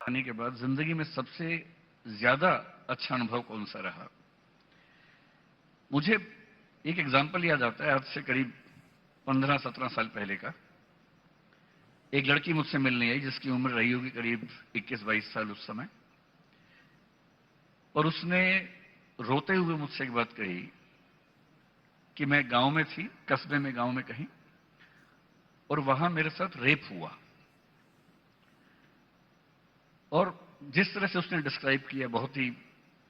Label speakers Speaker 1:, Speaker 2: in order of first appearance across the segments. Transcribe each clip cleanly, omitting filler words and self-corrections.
Speaker 1: आने के बाद जिंदगी में सबसे ज्यादा अच्छा अनुभव कौन सा रहा? मुझे एक एग्जाम्पल याद आता है, आज से करीब 15-17 साल पहले का। एक लड़की मुझसे मिलने आई जिसकी उम्र रही होगी करीब 21-22 साल उस समय, और उसने रोते हुए मुझसे एक बात कही कि मैं गांव में थी, कस्बे में, गांव में कहीं, और वहां मेरे साथ रेप हुआ। और जिस तरह से उसने डिस्क्राइब किया, बहुत ही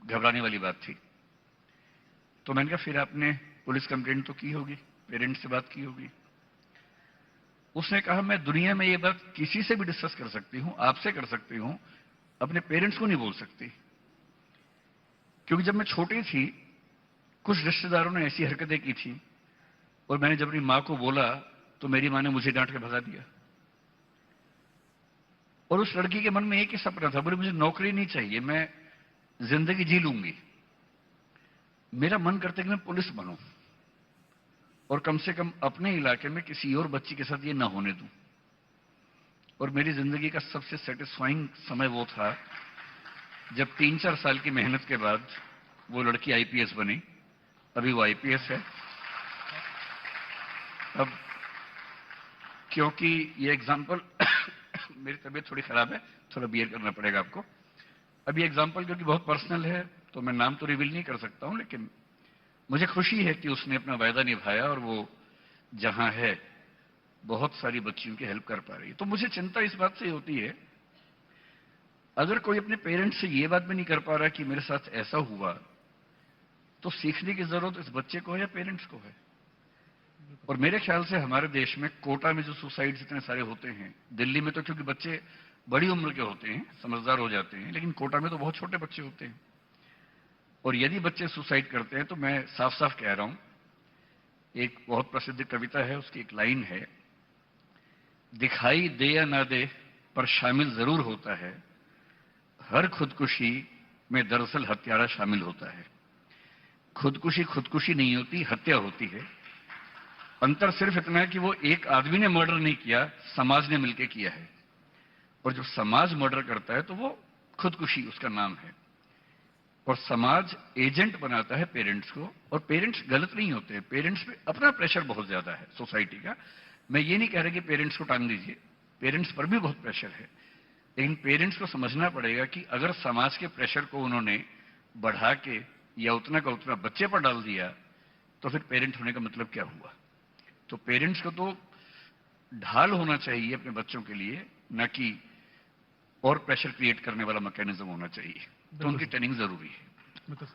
Speaker 1: घबराने वाली बात थी। तो मैंने कहा, फिर आपने पुलिस कंप्लेंट तो की होगी, पेरेंट्स से बात की होगी? उसने कहा, मैं दुनिया में ये बात किसी से भी डिस्कस कर सकती हूं, आपसे कर सकती हूं, अपने पेरेंट्स को नहीं बोल सकती। क्योंकि जब मैं छोटी थी, कुछ रिश्तेदारों ने ऐसी हरकतें की थी, और मैंने जब अपनी मां को बोला तो मेरी मां ने मुझे डांट के भगा दिया। और उस लड़की के मन में एक ही सपना था, बोले मुझे नौकरी नहीं चाहिए, मैं जिंदगी जी लूंगी, मेरा मन करता है कि मैं पुलिस बनूं और कम से कम अपने इलाके में किसी और बच्ची के साथ ये ना होने दूं। और मेरी जिंदगी का सबसे सेटिस्फाइंग समय वो था जब 3-4 साल की मेहनत के बाद वो लड़की आईपीएस बनी। अभी वो आईपीएस है। अब क्योंकि ये एग्जाम्पल मेरी तबीयत थोड़ी खराब है, थोड़ा बियर करना पड़ेगा आपको। अब ये एग्जाम्पल क्योंकि बहुत पर्सनल है तो मैं नाम तो रिवील नहीं कर सकता हूं, लेकिन मुझे खुशी है कि उसने अपना वायदा निभाया और वो जहां है बहुत सारी बच्चियों की हेल्प कर पा रही है। तो मुझे चिंता इस बात से होती है, अगर कोई अपने पेरेंट्स से ये बात भी नहीं कर पा रहा कि मेरे साथ ऐसा हुआ, तो सीखने की जरूरत इस बच्चे को है या पेरेंट्स को है? और मेरे ख्याल से हमारे देश में कोटा में जो सुसाइड्स इतने सारे होते हैं, दिल्ली में तो क्योंकि बच्चे बड़ी उम्र के होते हैं, समझदार हो जाते हैं, लेकिन कोटा में तो बहुत छोटे बच्चे होते हैं। और यदि बच्चे सुसाइड करते हैं तो मैं साफ साफ कह रहा हूं, एक बहुत प्रसिद्ध कविता है, उसकी एक लाइन है, दिखाई दे या ना दे पर शामिल जरूर होता है, हर खुदकुशी में दरअसल हत्यारा शामिल होता है। खुदकुशी खुदकुशी नहीं होती, हत्या होती है। अंतर सिर्फ इतना है कि वो एक आदमी ने मर्डर नहीं किया, समाज ने मिलकर किया है। और जब समाज मर्डर करता है तो वो खुदकुशी उसका नाम है। और समाज एजेंट बनाता है पेरेंट्स को, और पेरेंट्स गलत नहीं होते। पेरेंट्स पे अपना प्रेशर बहुत ज्यादा है सोसाइटी का। मैं ये नहीं कह रहा कि पेरेंट्स को टांग दीजिए, पेरेंट्स पर भी बहुत प्रेशर है, लेकिन पेरेंट्स को समझना पड़ेगा कि अगर समाज के प्रेशर को उन्होंने बढ़ा के या उतना का उतना बच्चे पर डाल दिया तो फिर पेरेंट होने का मतलब क्या हुआ? तो पेरेंट्स को तो ढाल होना चाहिए अपने बच्चों के लिए, न कि और प्रेशर क्रिएट करने वाला मैकेनिज्म होना चाहिए। तो उनकी ट्रेनिंग जरूरी है।